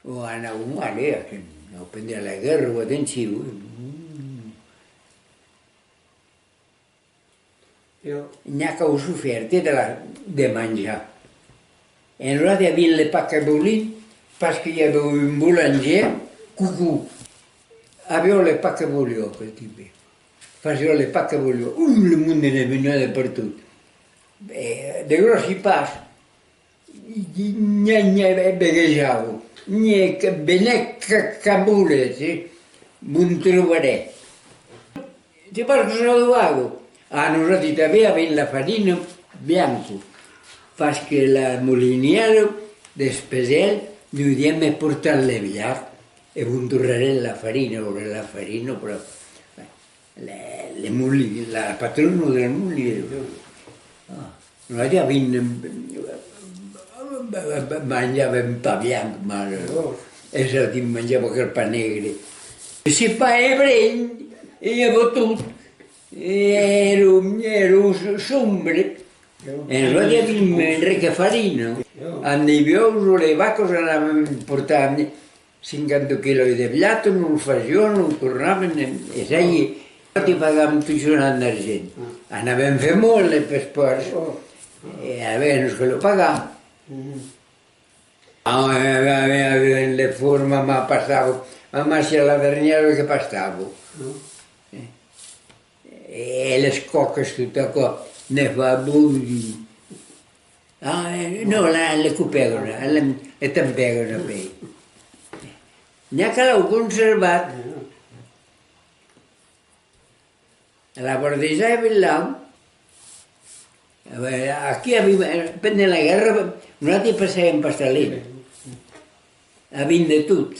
o anava mal, que no prendeva la guerra o atenció. N'hi ha que ho sofert de menjar. En nosaltres hi havia les paques bolint, perquè hi havia un boulanger, cucú. Aveva le pacche voglio quel tipo. Faceva le pacche voglio. Il mondo ne veniva per tutto. De grossi passi. Ne begheggiavo. Ne benecca non troverei. Ti pare cosa lo nosaltres també avevamo la farina bianca. Perché la moliniera d'Espesel noi diamo portarla via. E non tornare la farina, però la patrona del mulino. Noi mangiavamo pa bianco, ma e mangiavo quel pa negro. Se pa ebrei, io tutto, ero sombre. E noi avevamo ricca farina. Andiamo le vacche andavamo a portare 50 kg de blat, non fació, non tornaven, i ti pagàvem tots en argent. Anàvem a fer molt per esports, i a veure que lo pagàvem. Le forma ma passavo, ma sia la derniera che passavo. E le scocche tutte qua, ne fa bulli. No, le copegano, le tempegano bé. N'hi ha que l'heu conservat. La bordejava là. Aquí, per la guerra, nosaltres passàvem pastelera. Havien de tot.